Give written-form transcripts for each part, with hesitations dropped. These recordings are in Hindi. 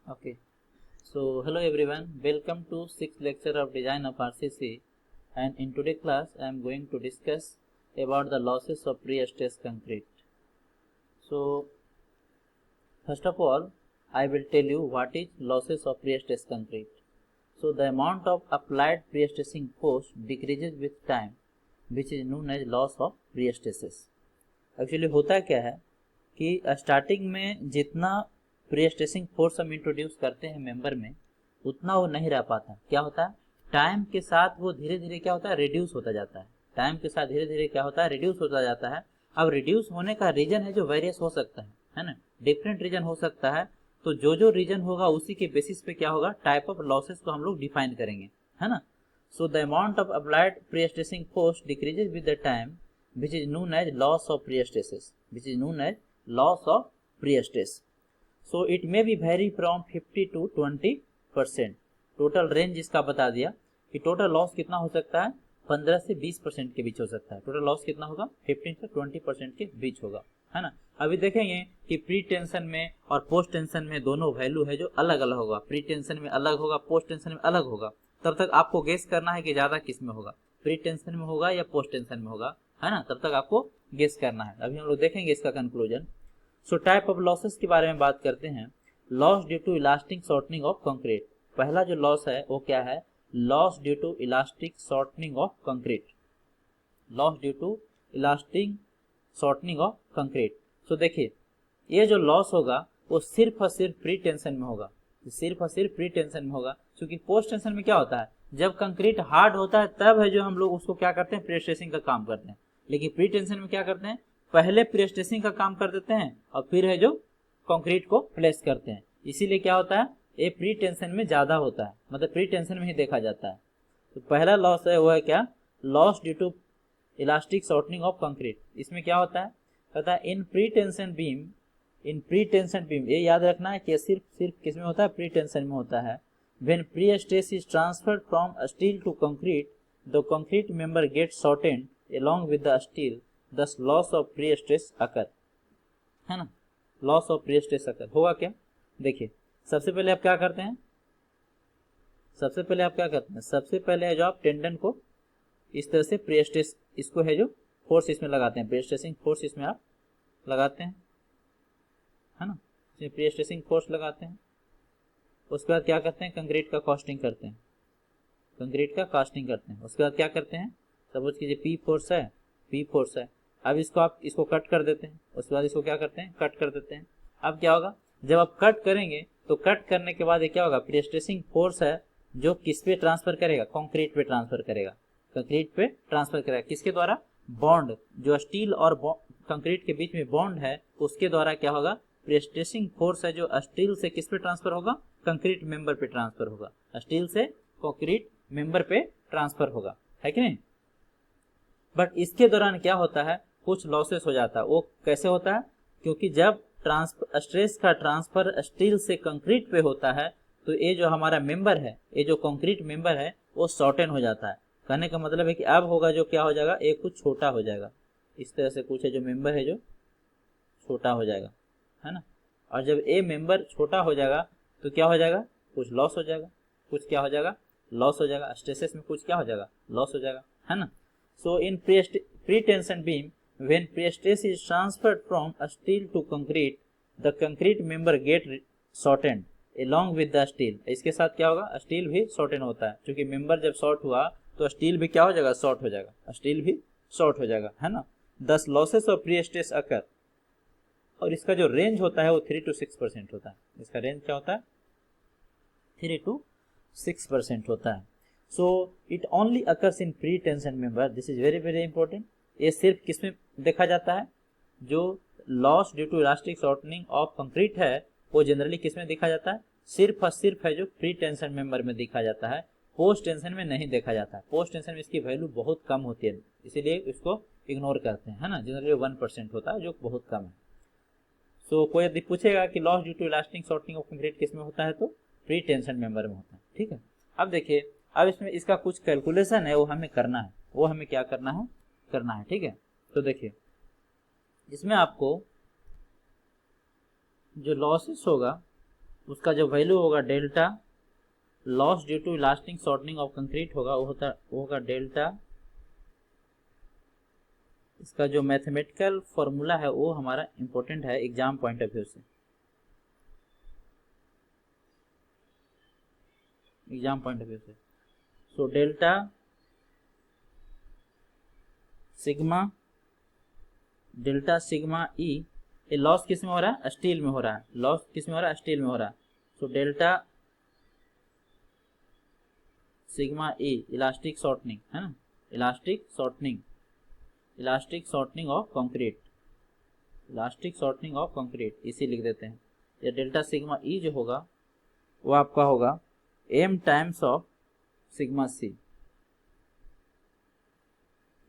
Okay. So hello everyone, welcome to sixth lecture of design of RCC, and in today's class I am going to discuss about the losses of pre-stressed concrete. So first of all I will tell you what is losses of pre-stressed concrete. So the amount of applied pre-stressing force decreases with time, which is known as loss of pre-stresses. Actually होता क्या है कि स्टार्टिंग में जितना प्री स्ट्रेसिंग फोर्स हम इंट्रोड्यूस करते हैं मेंबर में उतना वो नहीं रह पाता। क्या होता है, टाइम के साथ वो धीरे धीरे क्या होता है, रिड्यूस होता जाता है। टाइम के साथ धीरे धीरे क्या होता है, रिड्यूस होता जाता है। अब रिड्यूस होने का रीजन है जो वेरियस हो सकता है ना, डिफरेंट रीजन हो सकता है। तो जो रीजन होगा उसी के बेसिस पे क्या होगा, टाइप ऑफ लॉसेस को हम लोग डिफाइन करेंगे, है ना। So the amount of applied pre stressing force decreases with the time, which is known as loss of pre-stresses, which is known as loss of pre-stress. So it may be vary from 50 to 20%. Total range इसका बता दिया कि टोटल लॉस कितना हो सकता है, 15 से 20% के बीच हो सकता है। टोटल लॉस कितना होगा, 15 से 20% के बीच होगा, है ना। अभी देखेंगे कि प्री टेंशन में और पोस्ट टेंशन में दोनों वैल्यू है जो अलग अलग होगा। प्री टेंशन में अलग होगा, पोस्ट टेंशन में अलग होगा। तब तक आपको गेस करना है कि ज्यादा किस में होगा, प्री टेंशन में होगा या पोस्ट टेंशन में होगा, है ना। तब तक आपको गेस करना है। अभी हम लोग देखेंगे इसका conclusion. So type of losses के बारे में बात करते हैं। Loss due to elastic shortening of concrete. पहला जो लॉस है वो क्या है, loss due to elastic shortening of concrete. Loss due to elastic shortening of concrete. So देखिए ये जो लॉस होगा वो सिर्फ और सिर्फ प्री टेंशन में होगा, सिर्फ और सिर्फ प्री टेंशन में होगा। क्योंकि पोस्ट टेंशन में क्या होता है, जब कंक्रीट हार्ड होता है तब है जो हम लोग उसको क्या करते हैं, प्री स्ट्रेसिंग का काम करते हैं। लेकिन प्री टेंशन में क्या करते हैं, पहले प्री स्ट्रेसिंग का काम कर देते हैं और फिर है जो कंक्रीट को प्लेस करते हैं। इसीलिए क्या होता है, ये प्री टेंशन में ज्यादा होता है, मतलब प्री टेंशन में ही देखा जाता है। तो पहला लॉस है वो है क्या, loss due to elastic shortening of concrete. इसमें क्या होता है, कहता है in pre tension beam, in pre tension beam, ये याद रखना है कि सिर्फ किस में होता है, प्री टेंशन में होता है। When pre-stress is transferred from steel to concrete, the concrete member gets shortened along with the steel, thus loss of pre-stress occur, है ना। loss of pre-stress occur होगा क्या, देखिए सबसे पहले आप क्या करते हैं, सबसे पहले है जो आप टेंडन को इस तरह से प्री-स्ट्रेस, इसको है जो फोर्स इसमें लगाते हैं, प्री-स्ट्रेसिंग फोर्स इसमें आप लगाते हैं, है ना। इसमें प्री-स्ट्रेसिंग फोर्स लगाते हैं। उसके बाद क्या करते हैं, कंक्रीट का कास्टिंग करते हैं, कंक्रीट का कास्टिंग करते हैं। उसके बाद क्या करते हैं, सपोज कीजिए पी फोर्स है। अब इसको आप इसको कट कर देते हैं। उसके बाद इसको क्या करते हैं, कट कर देते हैं। अब क्या होगा, जब आप कट करेंगे तो कट करने के बाद ये क्या होगा, प्री स्ट्रेसिंग फोर्स है जो किस पे ट्रांसफर करेगा, कंक्रीट पे ट्रांसफर करेगा, कंक्रीट पे ट्रांसफर करेगा। किसके द्वारा, बॉन्ड, जो स्टील और कंक्रीट के बीच में बॉन्ड है उसके द्वारा क्या होगा, प्री स्ट्रेसिंग फोर्स है जो स्टील से किस पे ट्रांसफर होगा, कंक्रीट मेंबर पे ट्रांसफर होगा, स्टील से कंक्रीट मेंबर पे ट्रांसफर होगा, है कि नहीं। बट इसके दौरान क्या होता है, कुछ लॉसेस हो जाता है। वो कैसे होता है, क्योंकि जब स्ट्रेस का ट्रांसफर स्टील से कंक्रीट पे होता है तो ये जो हमारा मेंबर है, ये जो कंक्रीट मेंबर है वो शॉर्टन हो जाता है। कहने का मतलब है कि अब होगा जो क्या हो जाएगा, ये कुछ छोटा हो जाएगा। इस तरह से कुछ है जो मेंबर है जो छोटा हो जाएगा, है ना। और जब ये मेंबर छोटा हो जाएगा तो क्या हो जाएगा, कुछ लॉस हो जाएगा, कुछ क्या हो जाएगा, लॉस हो जाएगा। स्ट्रेसेस में कुछ क्या हो जाएगा, लॉस हो जाएगा, है ना। So in pre tension beam, when pre stress is transferred from steel to concrete, the concrete member get shortened along with the steel. इसके साथ क्या होगा, स्टील भी शॉर्टेन होता है। क्योंकि मेंबर जब शॉर्ट हुआ तो स्टील भी क्या हो जाएगा, शॉर्ट हो जाएगा, स्टील भी शॉर्ट हो जाएगा, है ना। 10 लॉसेस ऑफ प्री स्ट्रेस अकर। और इसका जो रेंज होता है वो 3 to 6% होता है। इसका रेंज क्या होता है, 3 to 6% होता है। So it only occurs in pre tension member, this is very very important. ये सिर्फ किसमें देखा जाता है, जो loss due to elastic shortening of concrete है वो जनरली किसमें देखा जाता है, सिर्फ और सिर्फ है जो प्री टेंशन मेंबर में देखा जाता है। पोस्ट टेंशन में नहीं देखा जाता है। पोस्ट टेंशन में इसकी वैल्यू बहुत कम होती है, इसीलिए इसको इग्नोर करते हैं, है ना। जनरली 1% होता है जो बहुत कम है। सो कोई यदि पूछेगा कि loss due to elastic shortening of concrete किस में होता है, तो प्री टेंशन मेंबर में होता है, ठीक है। अब देखिए, अब इसमें इसका कुछ कैलकुलेशन है वो हमें करना है, वो हमें क्या करना है, ठीक है। तो देखिए इसमें आपको जो लॉसेस होगा उसका जो वैल्यू होगा delta loss due to elastic shortening of concrete होगा, वो होगा डेल्टा। इसका जो मैथमेटिकल फॉर्मूला है वो हमारा इंपॉर्टेंट है एग्जाम पॉइंट ऑफ व्यू से, एग्जाम पॉइंट ऑफ व्यू से। सो डेल्टा सिग्मा ई, ये लॉस किस में हो रहा है? स्टील में हो रहा है। लॉस किस में हो रहा है? स्टील में हो रहा है। सो डेल्टा सिग्मा ई इलास्टिक शॉर्टनिंग है ना, elastic shortening of concrete, elastic shortening of concrete, इसी लिख देते हैं। या डेल्टा सिग्मा ई जो होगा वो आपका होगा m times of sigma C,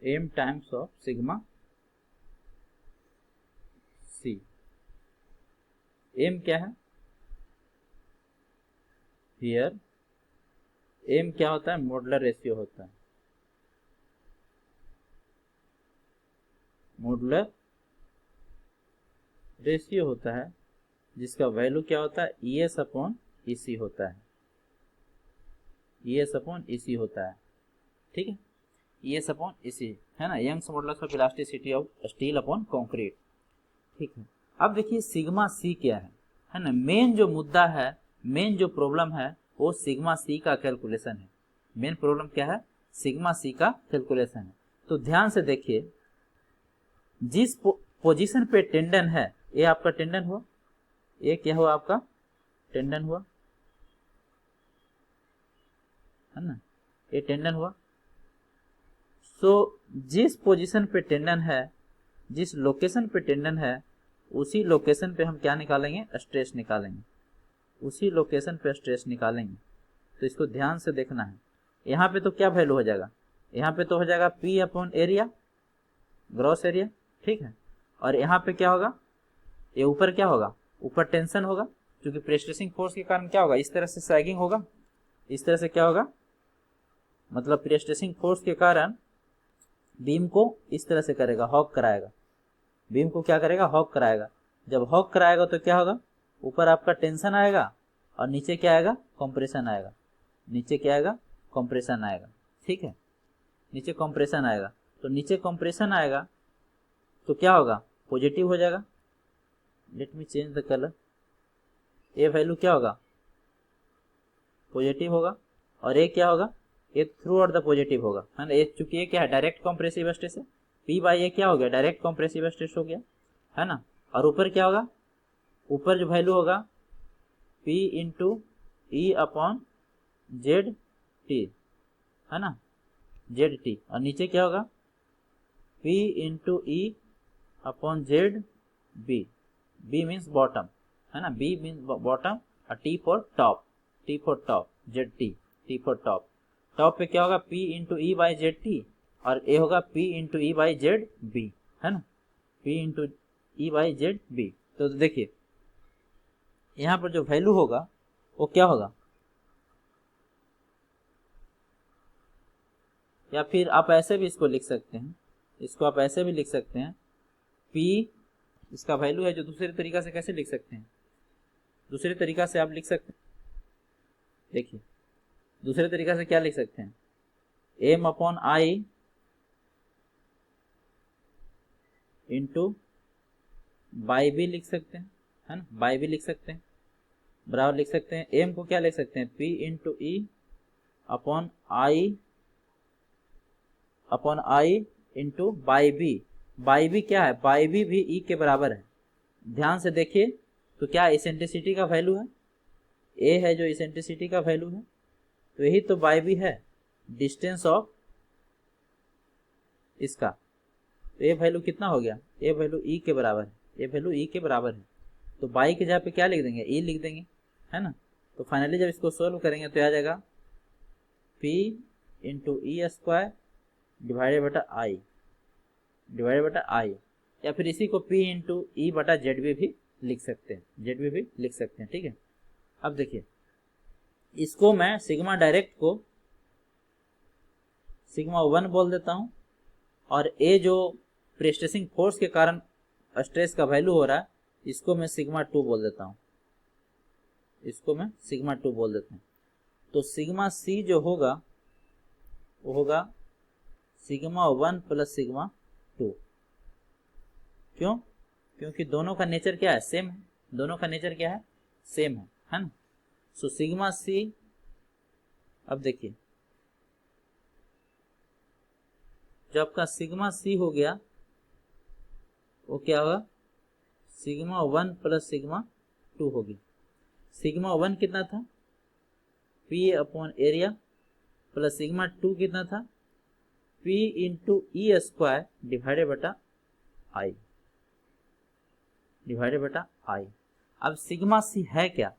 m times of sigma C. m क्या है हियर? m क्या होता है? मॉडुलर रेशियो होता है, मॉडुलर रेशियो होता है, जिसका वैल्यू क्या होता है? ES अपॉन EC होता है, ES अपॉन EC होता है। ठीक है, ES अपॉन EC है ना, Young's modulus of elasticity of steel upon concrete. ठीक है, अब देखिए सिग्मा सी क्या है ना। मेन जो मुद्दा है, मेन जो प्रॉब्लम है वो सिग्मा सी का कैलकुलेशन है। मेन प्रॉब्लम क्या है? सिग्मा सी का कैलकुलेशन है। तो ध्यान से देखिए, जिस पोजीशन पे टेंडन है, ये आपका टेंडन हुआ, ये क्या हुआ? आपका टेंडन हुआ है ना, ये टेंडन हुआ। सो जिस पोजीशन पे टेंडन है, जिस लोकेशन पे टेंडन है, उसी लोकेशन पे हम क्या निकालेंगे? स्ट्रेस निकालेंगे, उसी लोकेशन पे स्ट्रेस निकालेंगे। तो इसको ध्यान से देखना है। यहाँ पे तो क्या वैल्यू हो जाएगा? यहाँ पे तो हो जाएगा P upon area, gross area. ठीक है, और यहाँ पे क्या होगा? ये ऊपर क्या होगा? ऊपर टेंशन होगा, क्योंकि प्रेस्ट्रेसिंग फोर्स के कारण क्या होगा? इस तरह से सैगिंग होगा, इस तरह से क्या होगा? मतलब प्रेस्ट्रेसिंग फोर्स के कारण बीम को इस तरह से करेगा, हॉक कराएगा। बीम को क्या करेगा? हॉक कराएगा। जब हॉक कराएगा तो क्या होगा? ऊपर आपका टेंशन आएगा और नीचे क्या आएगा? कंप्रेशन आएगा। नीचे क्या आएगा? कंप्रेशन आएगा। ठीक है, नीचे कंप्रेशन आएगा। तो नीचे कंप्रेशन आएगा तो क्या होगा? पॉजिटिव हो जाएगा। Let me change the colour. ये वैल्यू क्या होगा? पॉजिटिव होगा। और ये क्या होगा? ये थ्रू आउट द पॉजिटिव होगा, है ना। ये चूंकि ये क्या है? डायरेक्ट कंप्रेसिव स्ट्रेस है। P बाई ए क्या हो गया? डायरेक्ट कंप्रेसिव स्ट्रेस हो गया, है ना। और ऊपर क्या होगा? ऊपर जो वैल्यू होगा P into E upon Z T, है ना, जेड टी। और नीचे क्या होगा? P into E upon Z B. B means bottom, है ना, बी मीन्स बॉटम और T for top, T for top, Z T, T for top. Top पे क्या होगा? P into E by Z T, और ए होगा P into E by Z B, है ना, P into E by Z B. तो देखिए यहाँ पर जो वैल्यू होगा वो क्या होगा? या फिर आप ऐसे भी इसको लिख सकते हैं, इसको आप ऐसे भी लिख सकते हैं, P इसका वैल्यू है, जो दूसरे तरीका से कैसे लिख सकते हैं? दूसरे तरीका से आप लिख सकते हैं, देखिए दूसरे तरीका से क्या लिख सकते हैं? M upon I into by भी लिख सकते हैं, है ना, बाई भी लिख सकते हैं, बराबर लिख सकते हैं। M को क्या लिख सकते हैं? P into E upon I into by B. By B क्या है? बाई बी भी ई के बराबर है। ध्यान से देखिए, तो क्या इसेंट्रिसिटी का वैल्यू है? ए है जो इसेंट्रिसिटी का वैल्यू है, तो यही तो बाई बी है, डिस्टेंस ऑफ इसका। तो ये वैल्यू कितना हो गया? ये वैल्यू ई के बराबर है, ये वैल्यू ई के बराबर है। तो बाई के जगह पे क्या लिख देंगे? ई लिख देंगे, है ना। तो फाइनली जब इसको सोल्व करेंगे तो आ जाएगा P into E square divided बटा आई, डिवाइडेड बटा आई। या फिर इसी को P इंटू ई बटा जेड भी लिख सकते हैं, जेड भी लिख सकते हैं। ठीक है, अब देखिए इसको मैं सिग्मा डायरेक्ट को सिग्मा 1 बोल देता हूं, और ए जो प्रेस्ट्रेसिंग फोर्स के कारण स्ट्रेस का वैल्यू हो रहा है, इसको मैं सिग्मा 2 बोल देता हूं, इसको मैं सिग्मा 2 बोल देते हैं। तो सिग्मा सी जो होगा वो होगा सिग्मा 1 प्लस सिग्मा 2। क्यों? क्योंकि दोनों का नेचर क्या है? सेम है। दोनों का नेचर क्या है? सेम है ना। सो सिग्मा सी, अब देखिए जो आपका सिग्मा सी हो गया वो क्या होगा? सिग्मा 1 प्लस सिग्मा 2 होगी। सिग्मा 1 कितना था? P upon area, plus sigma 2 कितना था? P into E square divided बटा आई, डिवाइडेड बटा आई। अब सिग्मा सी है क्या?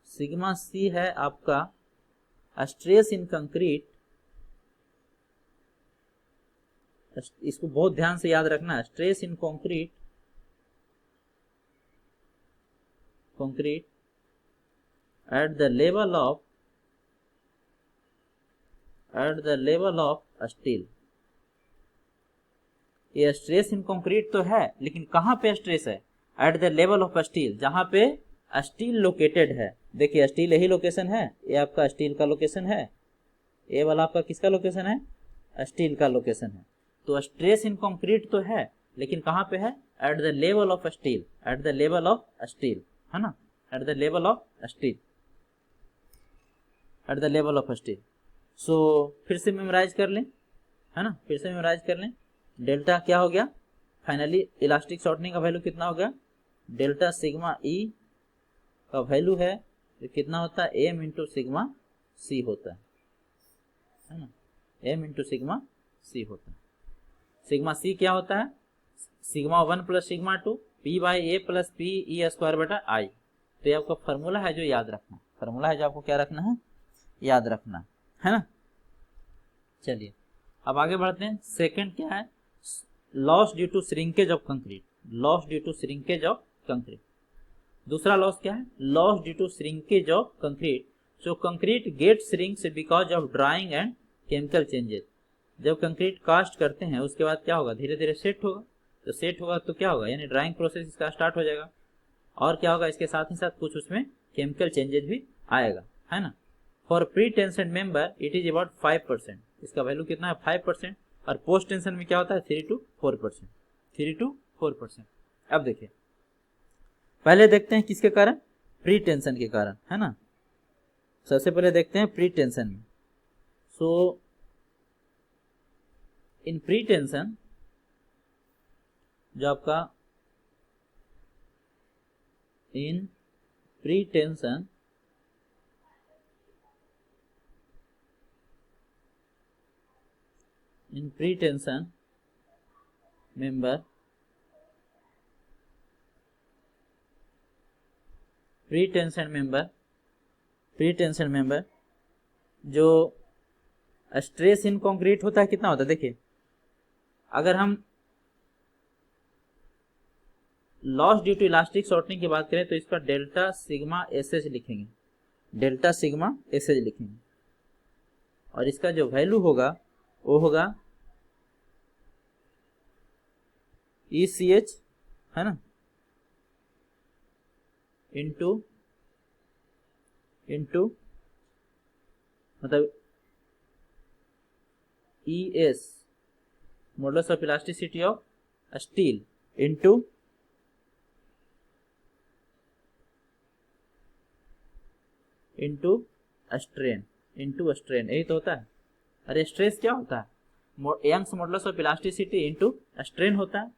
सिग्मा सी है आपका स्ट्रेस इन कंक्रीट। इसको बहुत ध्यान से याद रखना है। Stress in concrete at the level of steel। ये स्ट्रेस इन कंक्रीट तो है, लेकिन कहां पे स्ट्रेस है? At the level of steel, जहां पे स्टील लोकेटेड है। देखिए स्टील यही लोकेशन है, ये आपका स्टील का लोकेशन है, ये वाला आपका किसका लोकेशन है? स्टील का लोकेशन है। तो स्ट्रेस इन कंक्रीट तो है, लेकिन कहां पे है? At the level of steel, at the level of steel, है ना, at the level of steel, at the level of steel. So फिर से मेमोराइज कर लें, है ना, फिर से मेमोराइज कर लें। डेल्टा क्या हो गया? फाइनली इलास्टिक शॉर्टनिंग का वैल्यू कितना हो गया? डेल्टा सिग्मा ई का वैल्यू है तो कितना होता है? एम इंटू सिग्मा सी होता है ना, एम इंटू सिग्मा सी होता है। सिग्मा सी क्या होता है? Sigma 1 plus sigma 2 P by A plus P E square बटा आई। तो ये आपका फॉर्मूला है जो याद रखना, फॉर्मूला है जो आपको क्या रखना है? याद रखना है ना। चलिए अब आगे बढ़ते हैं। सेकंड क्या है? Loss due to shrinkage of concrete, loss due to shrinkage of concrete. दूसरा लॉस क्या है? Loss due to shrinkage of concrete. So concrete get shrinks because of drying and chemical changes. जब कंक्रीट कास्ट करते हैं उसके बाद क्या होगा? धीरे धीरे सेट होगा। तो सेट होगा तो क्या होगा? यानी ड्राइंग प्रोसेस इसका स्टार्ट हो जाएगा। और क्या होगा? इसके साथ ही साथ कुछ उसमें केमिकल चेंजेस भी आएगा, है ना। For pre tension member it is about 5%, इसका वैल्यू कितना है? 5%। और पोस्ट टेंशन में क्या होता है? 3 to 4%, 3 to 4%। अब देखिए पहले देखते हैं किसके कारण? प्री टेंशन के कारण, है ना। सबसे पहले देखते हैं प्री टेंशन में। सो इन प्री टेंशन जो आपका in pre tension member, pre tension member जो स्ट्रेस इन कंक्रीट होता है कितना होता है? देखिए अगर हम loss due to elastic shortening की बात करें तो इसका डेल्टा सिग्मा एस एच लिखेंगे, डेल्टा सिग्मा एस एच लिखेंगे। और इसका जो वैल्यू होगा वो होगा ECH, है ना, इंटू मतलब ES modulus of elasticity of steel into strain, यही तो होता है। अरे स्ट्रेस क्या होता है? Young's modulus of elasticity into strain होता है,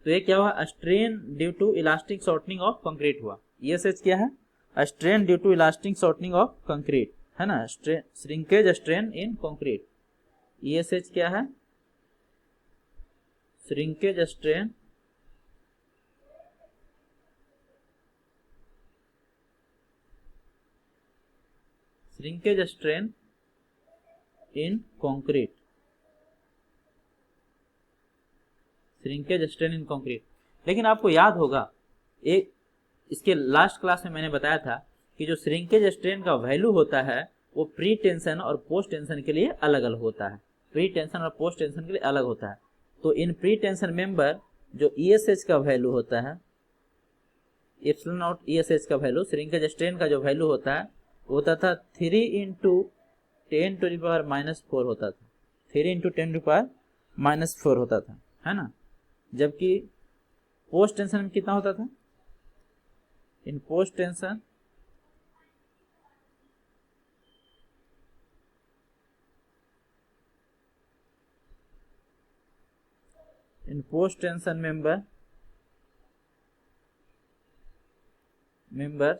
तो ये क्या हुआ? Strain due to elastic shortening of concrete हुआ। ESH क्या है? Strain due to elastic shortening of concrete, है ना, shrinkage strain in concrete. ESH क्या है? श्रिंकेज स्ट्रेन इन कंक्रीट, लेकिन आपको याद होगा एक इसके लास्ट क्लास में मैंने बताया था कि जो श्रिंकेज स्ट्रेन का वैल्यू होता है वो प्री टेंशन और पोस्ट टेंशन के लिए अलग अलग होता है, प्री टेंशन और पोस्ट टेंशन के लिए अलग होता है। तो इन प्री टेंशन मेंबर जो ESH का वैल्यू होता है, एप्सिलॉन नॉट ESH का वैल्यू, श्रिंकेज स्ट्रेन का जो वैल्यू होता है वो होता था 3 इंटू 10⁻⁴ होता था, 3 इंटू 10⁻⁴ होता था, है ना। जबकि पोस्ट टेंशन में कितना होता था, इन पोस्ट टेंशन मेंबर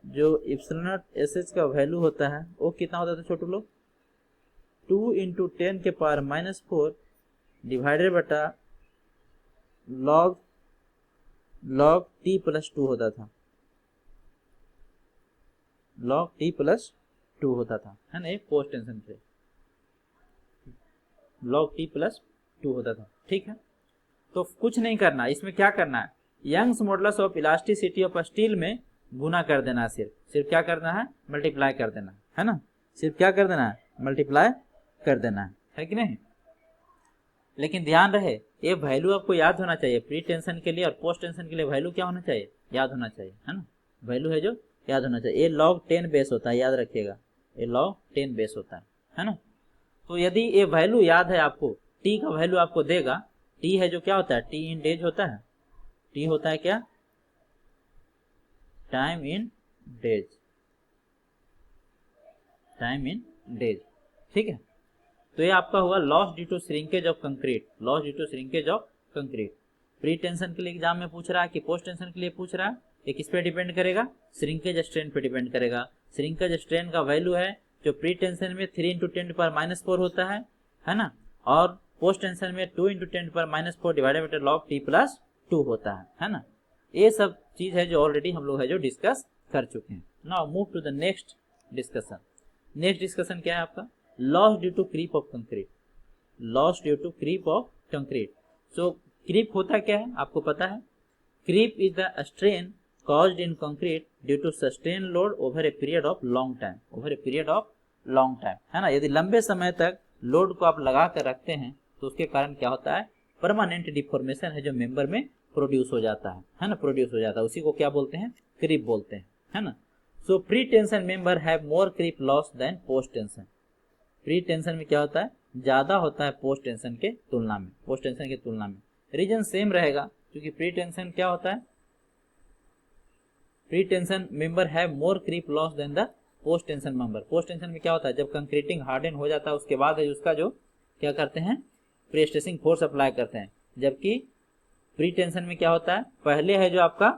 जो एप्सिलॉन नॉट SH का वैल्यू होता है वो कितना होता था छोटू लोग, 2 इंटू 10⁻⁴ डिवाइडेड बटा log t प्लस 2 होता था, log t प्लस 2 होता था, है ना। एक पोस्ट टेंशन पे log t प्लस 2 होता था, ठीक है। तो कुछ नहीं करना, इसमें क्या करना है, Young's modulus of elasticity of steel में गुना कर देना है, सिर्फ क्या करना है, मल्टीप्लाई कर देना है ना। सिर्फ क्या कर देना है, मल्टीप्लाई कर देना है कि नहीं। लेकिन ध्यान रहे ये वैल्यू आपको याद होना चाहिए, प्री टेंशन के लिए और पोस्ट टेंशन के लिए वैल्यू क्या होना चाहिए, याद होना चाहिए, है ना। वैल्यू है जो याद होना चाहिए। ये log 10 बेस होता है, याद रखिएगा, ये log 10 बेस होता है ना। तो यदि ये वैल्यू याद है आपको, t का वैल्यू आपको देगा, t है जो क्या होता है, t इन डेज होता है, t होता है क्या, time in days, time in days, ठीक है। तो ये आपका हुआ loss due to shrinkage of concrete, loss due to shrinkage of concrete. Pre tension के लिए एग्जाम में पूछ रहा है कि पोस्ट टेंशन के लिए पूछ रहा है, ये किस पे डिपेंड करेगा, श्रिंकेज स्ट्रेन पे डिपेंड करेगा। श्रिंकेज स्ट्रेन का वैल्यू है जो प्री टेंशन में 3 इंटू 10⁻⁴ होता है ना, और पोस्ट टेंशन में 2 into 10⁻⁴ divided by log t plus 2 होता है ना। ये सब चीज है जो ऑलरेडी हम लोग है जो डिस्कस कर चुके हैं। Now move to the next discussion. Next discussion क्या है आपका, loss due to creep of concrete, loss due to creep of concrete. So creep होता क्या है आपको पता है, creep is the strain caused in concrete due to sustained load over a period of long time, over a period of long time, है ना। यदि लंबे समय तक लोड को आप लगा कर रखते हैं तो उसके कारण क्या होता है, परमानेंट डिफॉर्मेशन है जो मेंबर में प्रोड्यूस हो जाता है ना, प्रोड्यूस हो जाता है, उसी को क्या बोलते हैं, क्रीप बोलते हैं, है ना। So pre tension member have more creep loss than post tension. प्री टेंशन में क्या होता है, ज्यादा होता है पोस्ट टेंशन के तुलना में, पोस्ट टेंशन की तुलना में। रीजन सेम रहेगा, क्योंकि प्री टेंशन क्या होता है, pre tension member have more creep loss than the post tension member. Post tension में क्या होता है, जब कंक्रीटिंग हार्डन हो जाता है उसके बाद है उसका जो क्या करते हैं, प्री-स्ट्रेसिंग फोर्स अप्लाई करते हैं। जबकि प्री टेंशन में क्या होता है, पहले है जो आपका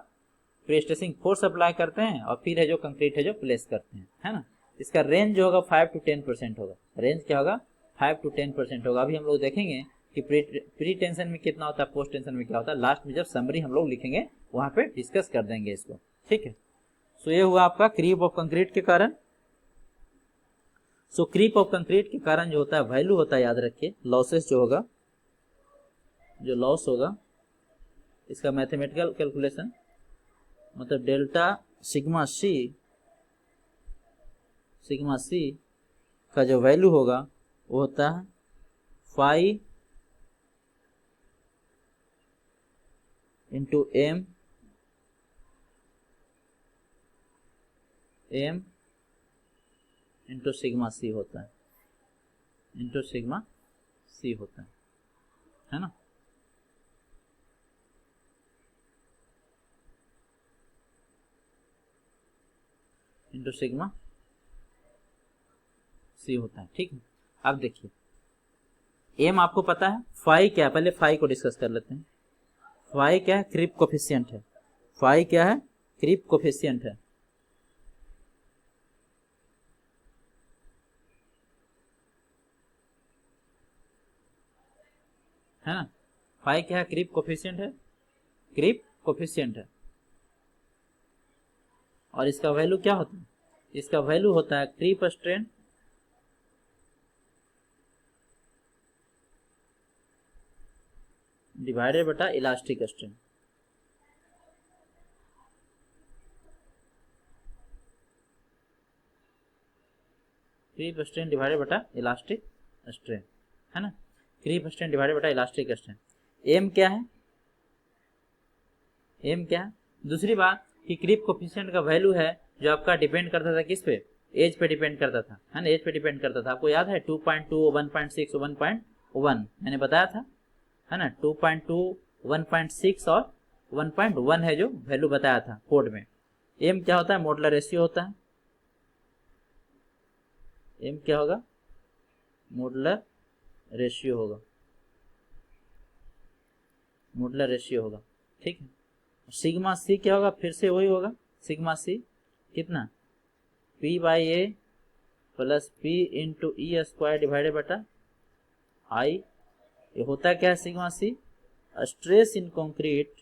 प्री-स्ट्रेसिंग फोर्स अप्लाई करते हैं और फिर है जो कंक्रीट है जो प्लेस करते हैं, है ना। इसका रेंज जो होगा 5 to 10% होगा, रेंज क्या होगा, 5 to 10% होगा। अभी हम लोग देखेंगे कि प्री टेंशन में कितना होता है, पोस्ट टेंशन में क्या होता है, लास्ट में जब समरी हम लोग लिखेंगे वहां पे डिस्कस कर देंगे इसको, ठीक है। सो ये हुआ आपका क्रीप ऑफ कंक्रीट के कारण। सो क्रीप ऑफ कंक्रीट के कारण जो होता है वैल्यू होता है, याद रखिए, लॉसेस जो होगा, जो लॉस होगा इसका मैथमेटिकल कैलकुलेशन मतलब डेल्टा सिग्मा सी का जो वैल्यू होगा वो होता है 5 into M into sigma C होता है, इंटू सिग्मा सी होता है ना। इंटू सिग्मा सी होता है, ठीक है। अब देखिए एम आपको पता है, फाई क्या है, पहले फाई को डिस्कस कर लेते हैं। फाई क्या है, क्रीप कोफिशिएंट है। फाई क्या है, क्रीप कोफिशिएंट है ना। फाई क्या है, क्रीप कोफिशिएंट है, क्रीप कोफिशिएंट है। और इसका वैल्यू क्या होता है, इसका वैल्यू होता है क्रीप स्ट्रेन डिवाइडेड बटा elastic strain. Creep strain divided बटा इलास्टिक स्ट्रेन, है ना। क्रीप स्ट्रेन डिवाइडेड बटा इलास्टिक स्ट्रेन। एम क्या है, एम क्या है, दूसरी बात कि क्रीप कोफिशिएंट का वैल्यू है जो आपका डिपेंड करता था किस पे, एज पे डिपेंड करता था, है ना, एज पे डिपेंड करता था। आपको याद है 2.2, 1.6, 1.1 मैंने बताया था, है ना, 2.2, 1.6 और 1.1 है जो वैल्यू बताया था कोड में। एम क्या होता है, मॉडुलर रेशियो होता है। एम क्या होगा, मॉडुलर रेशियो होगा, मॉडुलर रेशियो होगा, ठीक है। सिग्मा सी क्या होगा, फिर से वही होगा, सिग्मा सी कितना, P by A plus P into E square divided बटा आई। ये होता क्या है sigma C, stress in concrete,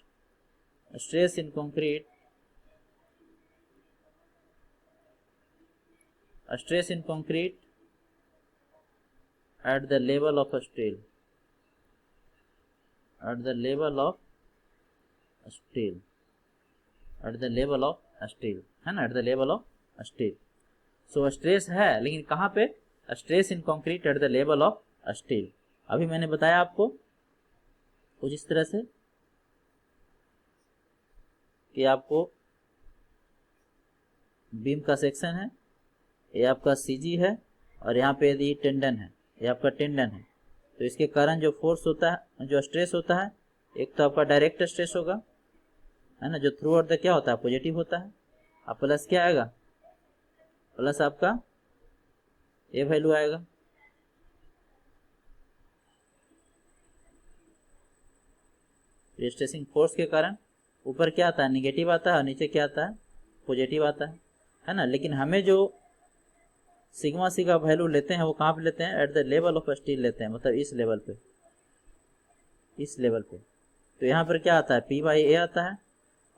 stress in concrete, stress in concrete at the level of a steel, at the level of steel, at the level of steel, है ना, at the level of steel। So stress है लेकिन कहाँ पे, stress in concrete eight the level of steel. अभी मैंने बताया आपको कुछ इस तरह से कि आपको बीम का सेक्शन है, ये आपका सीजी है, और यहाँ पे यदि टेंडन है, ये आपका टेंडन है, तो इसके कारण जो फोर्स होता है, जो स्ट्रेस होता है, एक तो आपका डायरेक्ट स्ट्रेस होगा, है ना, जो थ्रू आउट द क्या होता है, पॉजिटिव होता है। अब प्लस क्या आएगा, प्लस आपका ये वैल्यू आएगा, स्ट्रेसिंग फोर्स के कारण ऊपर क्या आता है, निगेटिव आता है, और नीचे क्या आता है, पॉजिटिव आता है ना। लेकिन हमें जो सिग्मा सी का वैल्यू लेते हैं वो कहाँ पे लेते हैं, eight the level of steel लेते हैं, मतलब इस लेवल पे, इस लेवल पे। तो यहाँ पर क्या आता है, पी बाई ए आता है,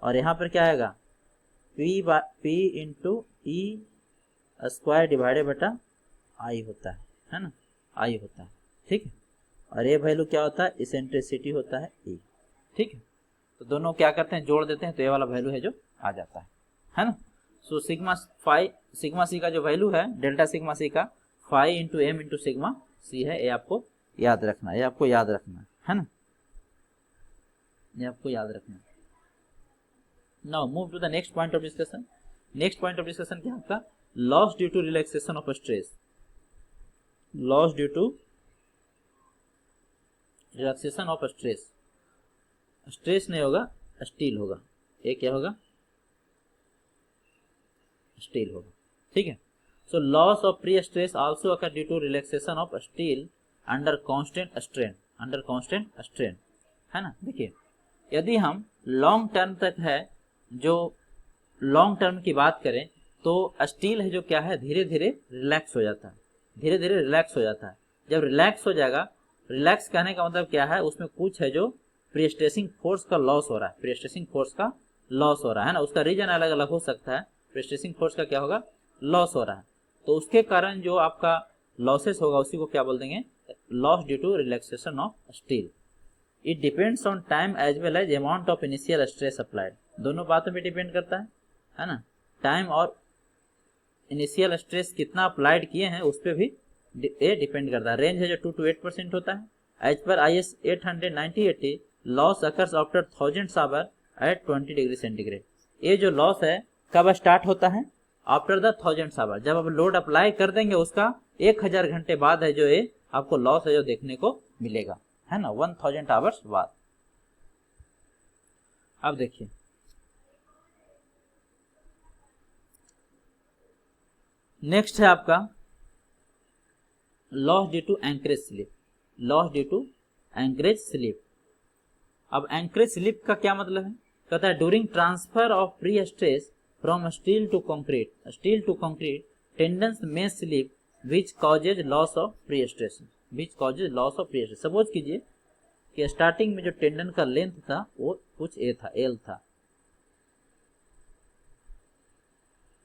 और यहाँ पर क्या आएगा, P into E square divided बटा आई होता है ना, आई होता है, ठीक है। और ये वैल्यू क्या होता है, इसेंट्रिसिटी होता है ई, ठीक है। तो दोनों क्या करते हैं, जोड़ देते हैं, तो ये वाला वैल्यू है जो आ जाता है ना। सो सिग्मा सी का जो वैल्यू है, डेल्टा सिग्मा सी का 5 into M into sigma C है। ये आपको याद रखना, ये आपको याद रखना है ना, ये आपको याद रखना। Now move to the next point of discussion. Next point of discussion क्या आपका, loss due to relaxation of stress, loss due to relaxation of stress. Stress नहीं होगा, स्टील होगा, ये क्या होगा, स्टील होगा, ठीक है। So loss of pre stress also occur due to relaxation of steel under constant strain, under constant strain, है ना। देखिए यदि हम लॉन्ग टर्म तक है, जो लॉन्ग टर्म की बात करें तो स्टील है जो क्या है, धीरे धीरे रिलैक्स हो जाता है, धीरे धीरे रिलैक्स हो जाता है। जब रिलैक्स हो जाएगा, रिलैक्स कहने का मतलब क्या है, उसमें कुछ है जो प्रीस्ट्रेसिंग फोर्स का लॉस हो रहा है, प्रीस्ट्रेसिंग फोर्स का लॉस हो रहा है ना। उसका रीजन अलग अलग हो सकता है, प्रीस्ट्रेसिंग फोर्स का क्या होगा, लॉस हो रहा है, तो उसके कारण जो आपका लॉसेस होगा उसी को क्या बोल देंगे, loss due to relaxation of steel. It depends on time as well as amount of initial stress applied. दोनों बातों पे डिपेंड करता है ना, टाइम और इनिशियल स्ट्रेस कितना अप्लाइड किए हैं उस पर भी ये डिपेंड करता है। रेंज है जो 2 to 8% होता है। एज पर IS 800-9080 loss occurs after 1000 hour at 20 degree centigrade. ये जो लॉस है कब स्टार्ट होता है, आफ्टर द 1000 आवर, जब आप लोड अप्लाई कर देंगे उसका 1000 घंटे बाद है जो ये आपको लॉस है जो देखने को मिलेगा, है ना, 1000 आवर्स बाद। अब देखिए नेक्स्ट है आपका loss due to anchorage slip, loss due to anchorage slip. अब एंकरेज स्लिप का क्या मतलब है, कहता है during transfer of pre stress from steel to concrete, steel to concrete tendons में slip which causes loss of pre stress, which causes loss of pre stress. Suppose कीजिए कि स्टार्टिंग में जो टेंडन का लेंथ था वो कुछ ए था, एल था,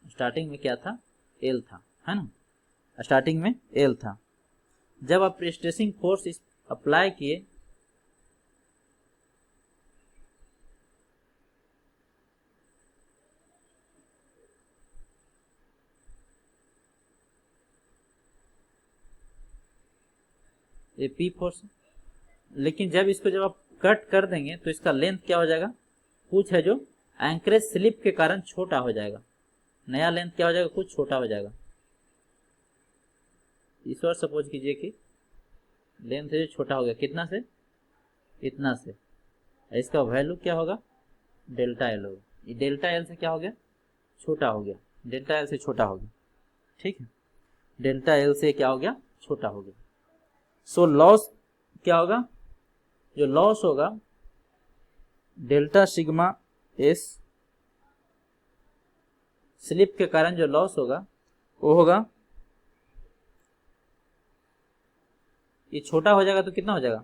स्टार्टिंग में क्या था, एल था, है ना, स्टार्टिंग में एल था। जब आप प्रेस्ट्रेसिंग फोर्स अप्लाई किए ये पी फोर्स, लेकिन जब इसको जब आप कट कर देंगे तो इसका लेंथ क्या हो जाएगा, कुछ है जो एंकरेज स्लिप के कारण छोटा हो जाएगा, नया लेंथ क्या हो जाएगा, कुछ छोटा हो जाएगा। इस बार सपोज कीजिए कि लेंथ जो छोटा हो गया, कितना से, इतना से, इसका वैल्यू क्या होगा, डेल्टा एल होगा। ये डेल्टा एल से क्या हो गया, छोटा हो गया, डेल्टा एल से छोटा हो गया, ठीक है, डेल्टा एल से क्या हो गया, छोटा हो गया। सो लॉस क्या होगा, जो लॉस होगा डेल्टा सिग्मा एस, स्लिप के कारण जो लॉस होगा वो होगा, ये छोटा हो जाएगा तो कितना हो जाएगा,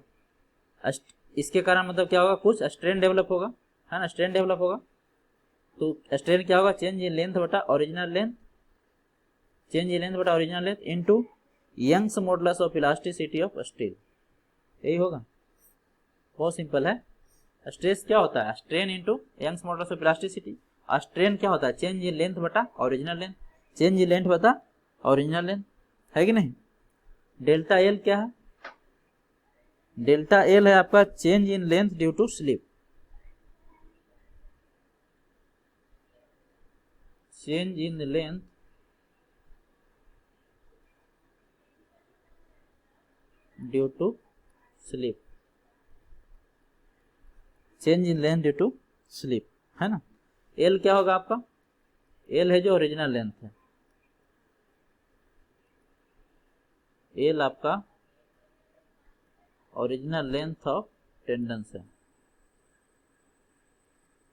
इसके कारण मतलब क्या होगा, कुछ स्ट्रेन डेवलप होगा, है ना, स्ट्रेन डेवलप होगा। तो स्ट्रेन क्या होगा, चेंज इन लेंथ बटा original length, change in length बटा original length into Young's modulus of elasticity of steel, यही होगा। बहुत सिंपल है। स्ट्रेस क्या होता है, strain into Young's modulus of elasticity, और स्ट्रेन क्या होता है, चेंज इन लेंथ बटा original length, change in length बता ओरिजिनल लेंथ, है कि नहीं। डेल्टा एल क्या है, डेल्टा एल है आपका change in length due to slip, change in length due to slip, change in length due to slip, है ना। एल क्या होगा आपका, एल है जो ओरिजिनल लेंथ है, एल आपका ओरिजिनल लेंथ ऑफ टेंडेंस है,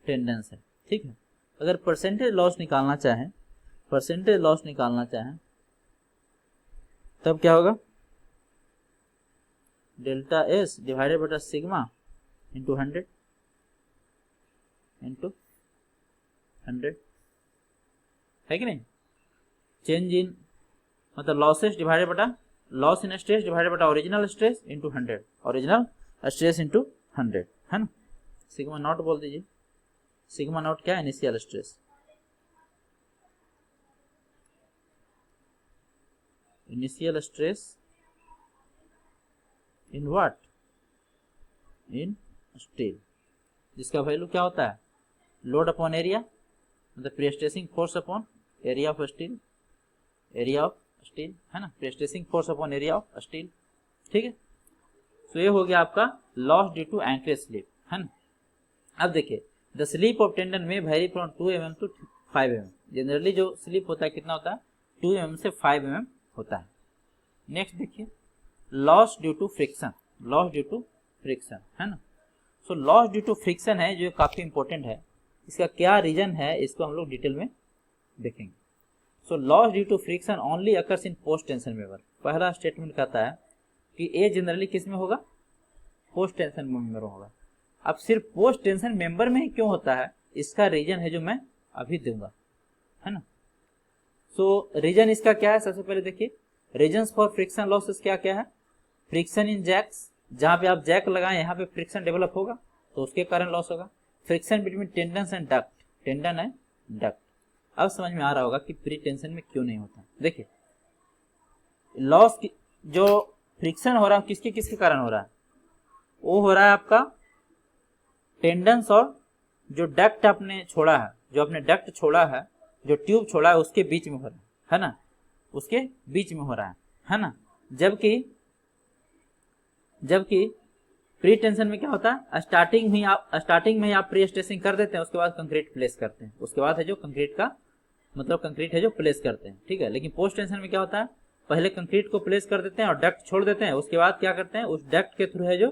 टेंडेंस है, ठीक है। अगर परसेंटेज लॉस निकालना चाहें, परसेंटेज लॉस निकालना चाहें तब क्या होगा, डेल्टा एस डिवाइडेड बटा सिग्मा इंटू 100 इंटू 100, है कि नहीं। चेंज इन मतलब लॉसेस डिवाइडेड बटा लॉस इन स्ट्रेस डिवाइडेड बटा original stress into 100, original stress into 100, है ना। सिग्मा नॉट बोल दीजिए, सिग्मा नॉट क्या है, initial stress, initial stress in what, in steel, जिसका वैल्यू क्या होता है, लोड अपॉन एरिया, मतलब prestressing force upon area of steel, area of steel, है ना, prestressing force upon area of steel, ठीक है। तो ये हो गया आपका loss due to anchorage slip, है ना। अब देखिए, द स्लिप ऑफ टेंडन में very from 2 mm to 5 mm, generally जो स्लिप होता है कितना होता है, 2 mm से 5 mm होता है। नेक्स्ट देखिए, loss due to friction, loss due to friction, है ना। So loss due to friction है जो काफी इंपॉर्टेंट है, इसका क्या रीजन है इसको हम लोग डिटेल में देखेंगे। So loss due to friction only occurs in post tension member, पहला स्टेटमेंट कहता है कि ये जनरली किस में होगा, पोस्ट टेंशन मेंबर होगा। अब सिर्फ पोस्ट टेंशन मेंबर में ही क्यों होता है, इसका रीजन है जो मैं अभी दूंगा, है ना। सो रीजन इसका क्या है, सबसे पहले देखिए रीजंस फॉर फ्रिक्शन लॉसेस क्या क्या है, फ्रिक्शन इन जैक्स, जहां पे आप जैक लगाएं यहाँ पे फ्रिक्शन डेवलप होगा तो उसके कारण लॉस होगा। Friction between tendon and duct, tendon and duct, अब समझ में आ रहा होगा कि प्री टेंशन में क्यों नहीं होता। देखिए लॉस जो फ्रिक्शन हो रहा है किसके किसके कारण हो रहा है, वो हो रहा है आपका टेंडेंस और जो डक्ट आपने छोड़ा है, जो आपने डक्ट छोड़ा है, जो ट्यूब छोड़ा है उसके बीच में हो रहा है ना, उसके बीच में हो रहा है ना। जबकि प्री टेंशन में क्या होता है, स्टार्टिंग में ही आप प्री स्ट्रेसिंग कर देते हैं, उसके बाद कंक्रीट प्लेस करते हैं, उसके बाद है जो कंक्रीट का मतलब कंक्रीट है जो प्लेस करते हैं, ठीक है। लेकिन पोस्ट टेंशन में क्या होता है, पहले कंक्रीट को प्लेस कर देते हैं और डक्ट छोड़ देते हैं, उसके बाद क्या करते हैं, उस डक्ट के थ्रू है जो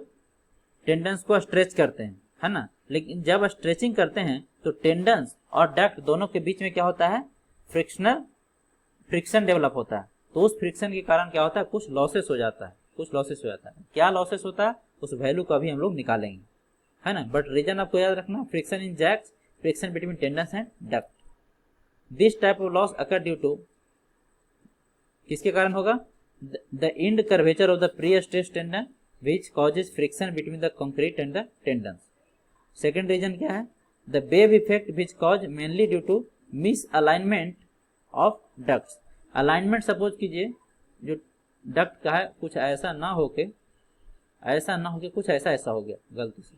टेंडेंस को स्ट्रेच करते हैं, है ना। लेकिन जब स्ट्रेचिंग करते हैं तो टेंडेंस और डक्ट दोनों के बीच में क्या होता है, फ्रिक्शन डेवलप होता है। तो उस फ्रिक्शन के कारण क्या होता है, कुछ लॉसेस हो जाता है, कुछ लॉसेस हो जाता है। क्या लॉसेस होता है उस वैल्यू का भी हम लोग निकालेंगे, है ना। बट रीजन आपको याद रखना, friction in jacks, friction between tendons and duct. This type of loss occur due to, किसके कारण होगा, the end curvature of the pre stress tendon which causes friction between the concrete and the tendons. Second reason क्या है, the wave effect which cause mainly due to misalignment of ducts. Alignment suppose कीजिए जो duct का है कुछ ऐसा ना होके कुछ ऐसा हो गया, गलती से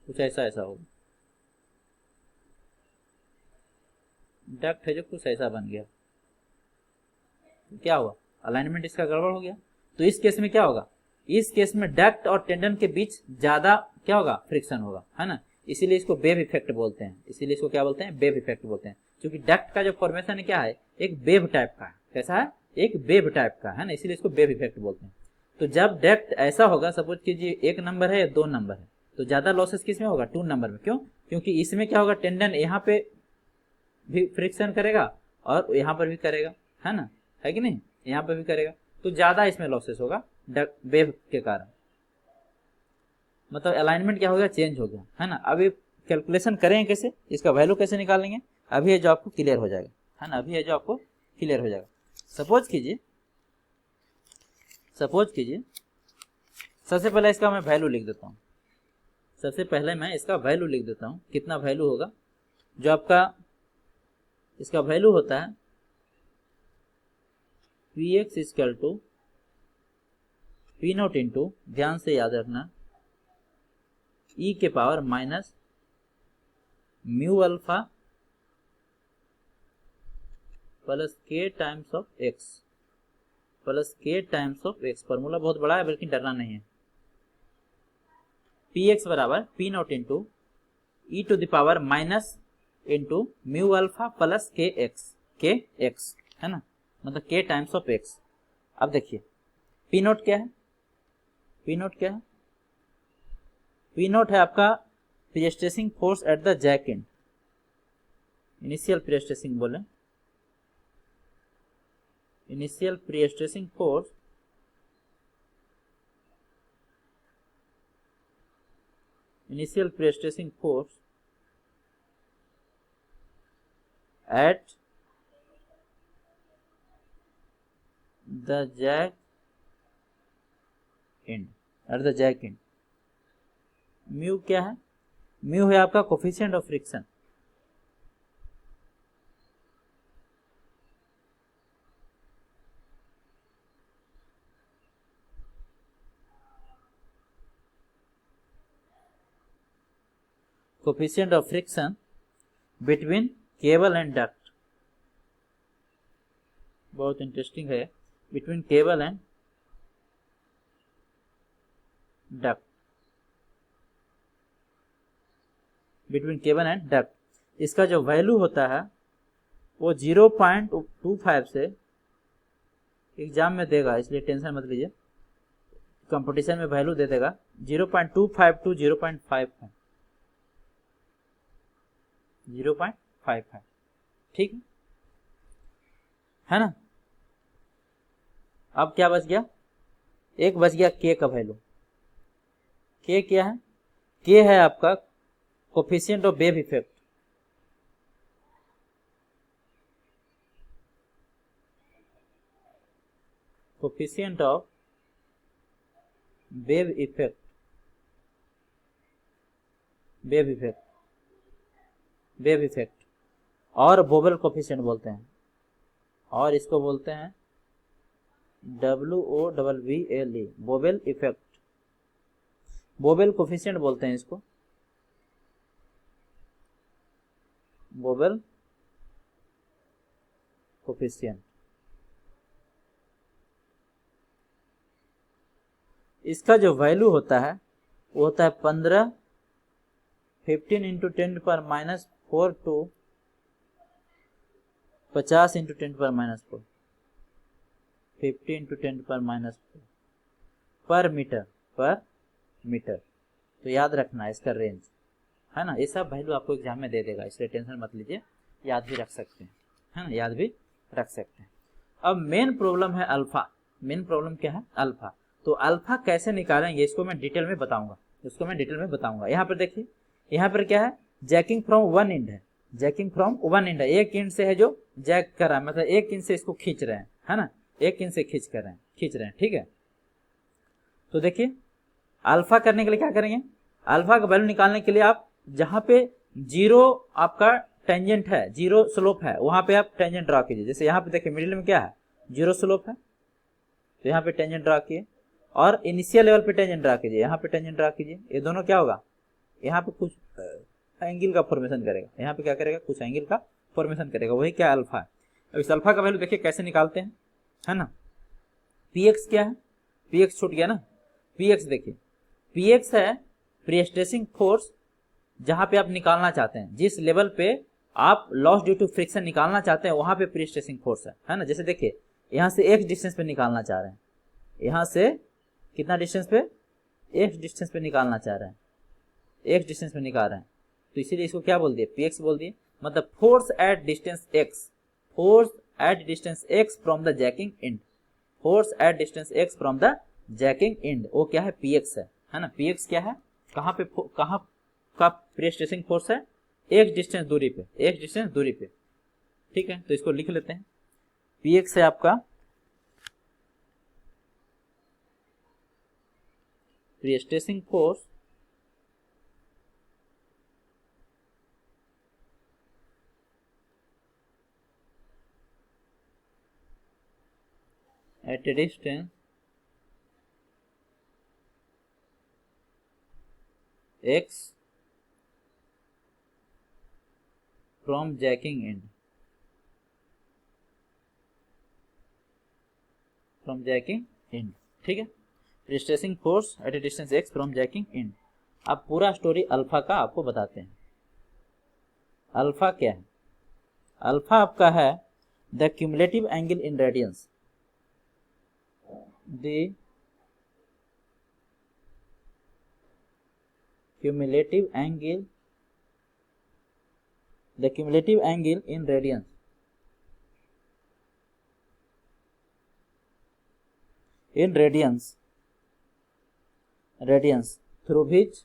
कुछ ऐसा हो गया, डक्ट है जो कुछ ऐसा बन गया, क्या हुआ, अलाइनमेंट इसका गड़बड़ हो गया। तो इस केस में क्या होगा, इस केस में डक्ट और टेंडन के बीच ज्यादा क्या होगा, फ्रिक्शन होगा, है ना। इसीलिए इसको वेव इफेक्ट बोलते हैं, इसीलिए इसको क्या बोलते हैं, वेव इफेक्ट बोलते हैं। क्योंकि डक्ट का जो फॉर्मेशन क्या है, एक वेव टाइप का है। कैसा है, एक वेव टाइप का है ना, इसीलिए इसको वेव इफेक्ट बोलते हैं। तो जब डक्ट ऐसा होगा, सपोज कीजिए 1 नंबर है या 2 नंबर है, तो ज्यादा लॉसेस किस में होगा, 2 नंबर में। क्यों, क्योंकि इसमें क्या होगा, टेंडन यहाँ पे भी फ्रिक्शन करेगा और यहाँ पर भी करेगा, है ना, है कि नहीं, यहाँ पे भी करेगा, तो ज्यादा इसमें लॉसेस होगा वेव के कारण। मतलब अलाइनमेंट क्या हो गया, चेंज हो गया, है ना। अभी कैलकुलेशन करेंगे कैसे, इसका वैल्यू कैसे निकालेंगे, अभी है जो आपको क्लियर हो जाएगा, है ना, अभी है जो आपको क्लियर हो जाएगा। सपोज कीजिए सबसे पहले इसका मैं वैल्यू लिख देता हूँ। सबसे पहले मैं इसका वैल्यू लिख देता हूँ, कितना वैल्यू होगा, जो आपका इसका वैल्यू होता है Px equal to P0 into, ध्यान से याद रखना, e के power minus mu alpha plus k times of x plus k times of x। Formula बहुत बड़ा है, बल्कि डरना नहीं है। Px बराबर P0 into e to the power minus into mu alpha plus kx, है ना, मतलब k टाइम्स ऑफ x। अब देखिए P0 क्या है, P0 क्या है, P0 है आपका prestressing force at the jack end, initial prestressing बोले, initial prestressing force at the jack end, mu क्या है, म्यू है आपका coefficient of friction, coefficient of friction between cable and duct. बहुत इंटरेस्टिंग है, between cable and duct, between cable and duct. इसका जो वैल्यू होता है वो 0.25 से, एग्जाम में देगा इसलिए टेंशन मत लीजिए, कंपटीशन में वैल्यू दे देगा 0.25 टू 0.55, 0.55, ठीक है ना। अब क्या बच गया, एक बच गया के का वैल्यू। के क्या है, के है आपका coefficient of wave effect, coefficient of wave effect, और बोबेल कोफिशिएंट बोलते हैं, और इसको बोलते हैं WOVVLE, बोबेल इफेक्ट, बोबेल कोफिशिएंट बोलते हैं इसको, बोबेल कोफिशिएंट। इसका जो वैल्यू होता है वो होता है 15 × 10⁻⁴ टू 50 × 10⁻⁴, 50 × 10⁻⁴ पर मीटर। तो याद रखना इसका रेंज, है ना, ये सब वैल्यू आपको एग्जाम में दे देगा, इसलिए टेंशन मत लीजिए, याद भी रख सकते हैं, है ना, याद भी रख सकते हैं। अब मेन प्रॉब्लम है अल्फा, मेन प्रॉब्लम क्या है, अल्फा। तो अल्फा कैसे निकालेंगे इसको मैं डिटेल में बताऊंगा, यहाँ पर देखिए, यहाँ पर क्या है, जैकिंग फ्रॉम वन एंड है, एक इंड से है जो जैक कर रहा है, मतलब एक इंड से इसको खींच रहे हैं, है ना, एक इंड से खींच रहे हैं, ठीक है। तो देखिए अल्फा करने के लिए क्या करेंगे, अल्फा का वैल्यू निकालने के लिए आप जहां पे जीरो आपका टेंजेंट है, जीरो स्लोप है, वहां पे आप टेंजेंट ड्रा कीजिए। जैसे यहाँ पे देखिए मिडिल में क्या है, जीरो स्लोप है, तो यहाँ पे टेंजेंट ड्रा किए, और इनिशियल लेवल पे टेंजेंट ड्रा कीजिए, यहाँ पे टेंजेंट ड्रा कीजिए। ये दोनों क्या होगा, यहाँ पे कुछ एंगल का फॉर्मेशन करेगा, यहाँ पे क्या करेगा, कुछ एंगल का फॉर्मेशन करेगा, वही क्या अल्फा है। अब इस अल्फा का वैल्यू देखिए कैसे निकालते हैं, है ना। पी एक्स क्या है, पी एक्स छूट गया ना, पी एक्स देखिए, पी एक्स है प्री-स्ट्रेसिंग फोर्स, जहां पे आप निकालना चाहते हैं, जिस लेवल पे आप लॉस ड्यू टू फ्रिक्शन निकालना चाहते हैं वहां पे प्री-स्ट्रेसिंग फोर्स है ना। जैसे देखिए यहां से एक्स डिस्टेंस पे निकालना चाह रहे हैं, यहां से कितना डिस्टेंस पे, एक्स डिस्टेंस पे निकालना चाह रहे हैं, एक्स डिस्टेंस पे निकाल रहे हैं, तो इसीलिए इसको क्या बोल दिए, पी एक्स बोल दिए। मतलब force at distance x, force at distance x from the jacking and, force at distance x from the jacking and, वो क्या है, पी एक्स है ना। पी एक्स क्या है, कहाँ पे, कहाँ का प्री-स्ट्रेसिंग फोर्स है, एक्स डिस्टेंस दूरी पे, एक्स डिस्टेंस दूरी पे, ठीक है। तो इसको लिख लेते हैं, पी एक्स है आपका pre-stressing force at a distance x from jacking end, from jacking end, ठीक है। Pre-stressing force at A distance x from jacking end। अब पूरा स्टोरी अल्फा का आपको बताते हैं। अल्फा क्या है, अल्फा आपका है the cumulative angle in radiance, the cumulative angle, the cumulative angle in radians, in radians, radians through which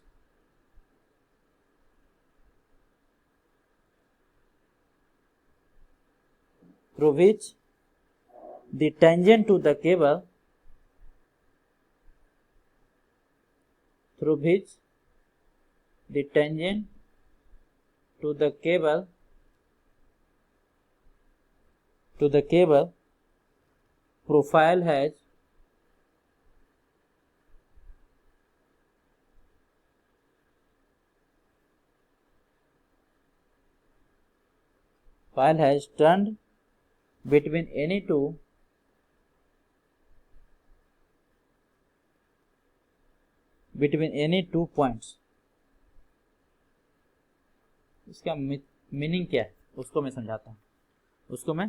the tangent to the cable, through which the tangent to the cable profile has turned between any two points। इसका मीनिंग क्या है उसको मैं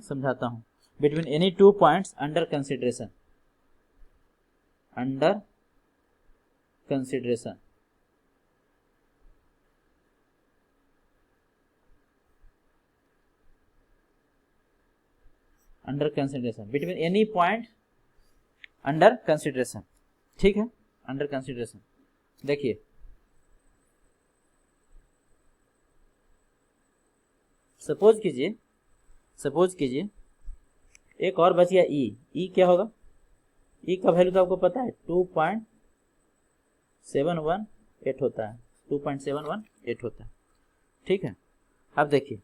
समझाता हूँ, between any two points under consideration, under consideration between any point under consideration, ठीक है, under consideration। देखिए सपोज कीजिए एक और बच गया ई क्या होगा, ई का वैल्यू तो आपको पता है 2.718 होता है, 2.718 होता है, ठीक है। अब देखिए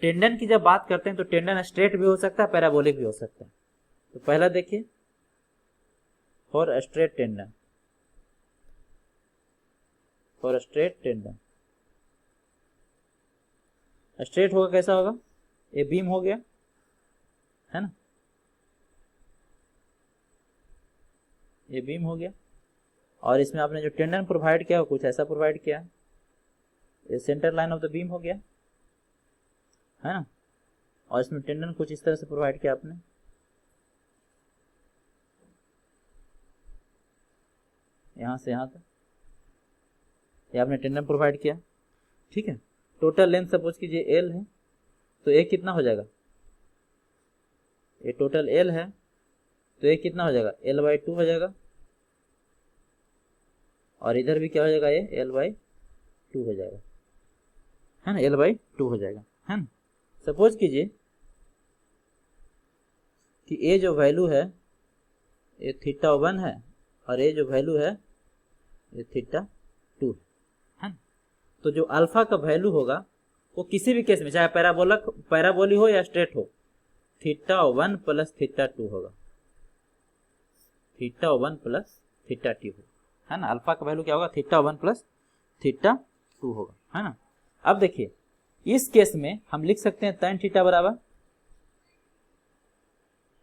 टेंडन की जब बात करते हैं तो टेंडन स्ट्रेट भी हो सकता है, पैराबोलिक भी हो सकता है। तो पहला देखिए फॉर स्ट्रेट टेंडन, स्ट्रेट होगा कैसा होगा, ये बीम हो गया है ना, ये बीम हो गया, और इसमें आपने जो टेंडन प्रोवाइड किया कुछ ऐसा प्रोवाइड किया, ये centre line of the beam हो गया है ना, और इसमें टेंडन कुछ इस तरह से प्रोवाइड किया आपने, यहां से यहां तक ये आपने टेंडन प्रोवाइड किया, ठीक है। टोटल लेंथ सपोज कीजिए एल है, तो एक कितना हो जाएगा, ये टोटल एल है तो एक कितना हो जाएगा, l/2 हो जाएगा, और इधर भी क्या हो जाएगा, ये l/2 हो जाएगा, है ना, l/2 हो जाएगा, है ना। सपोज कीजिए कि ये जो वैल्यू है ये θ1 है, और ये जो वैल्यू है ये θ2 है ना। तो जो अल्फा का वैल्यू होगा वो किसी भी केस में, चाहे पैराबोली हो या स्ट्रेट हो, θ1 प्लस θ2 होगा, θ1 प्लस θ2 होगा, है ना। अल्फा का वैल्यू क्या होगा, θ1 प्लस θ2 होगा, है ना। अब देखिए इस केस में हम लिख सकते हैं tan थीटा बराबर,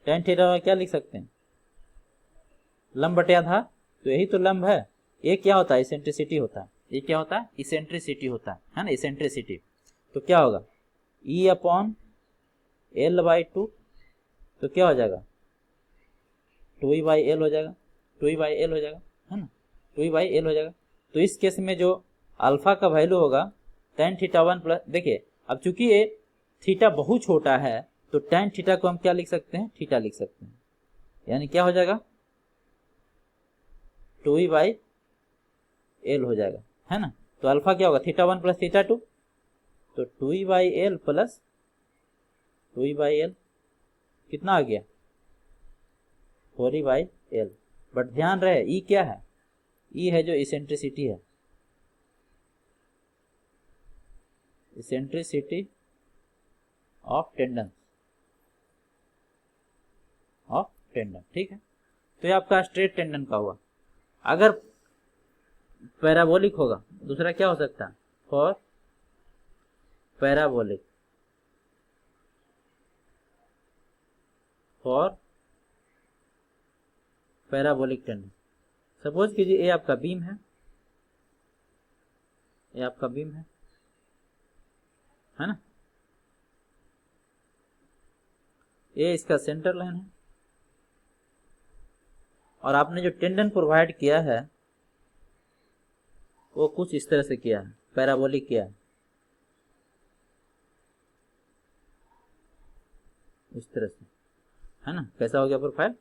tan थीटा क्या लिख सकते हैं, लंब बटे आधार, तो यही तो लंब है। ये क्या होता है, इसेंट्रिसिटी होता है। ये क्या होता है, इसेंट्रिसिटी होता है ना, इसेंट्रिसिटी। तो क्या होगा, E अपॉन L बाई 2, तो क्या हो जाएगा, 2E बाई L हो जाएगा, 2E बाई L हो जाएगा, है ना, 2E बाई L हो जाएगा। तो इस केस में जो अल्फा का वैल्यू होगा tan थीटा 1 प्लस, देखिए अब चूंकि ये थीटा बहुत छोटा है तो tan थीटा को हम क्या लिख सकते हैं, थीटा लिख सकते हैं, यानी क्या हो जाएगा 2E बाई L हो जाएगा, है ना। तो अल्फा क्या होगा, थीटा 1 प्लस थीटा 2, तो 2E by L plus 2E by L कितना आ गया, 4E बाई L। बट ध्यान रहे E क्या है, E है जो इसेंट्रिसिटी है, eccentricity of tendons, of tendon, ठीक है। तो ये आपका स्ट्रेट टेंडन का हुआ। अगर पैराबोलिक होगा, दूसरा क्या हो सकता है, for parabolic, for parabolic tendon. Suppose कीजिए ये आपका बीम है, ये आपका बीम है ना, ये इसका सेंटर लाइन है, और आपने जो टेंडन प्रोवाइड किया है वो कुछ इस तरह से किया है, पैराबोलिक किया है, इस तरह से, है ना। कैसा हो गया प्रोफाइल,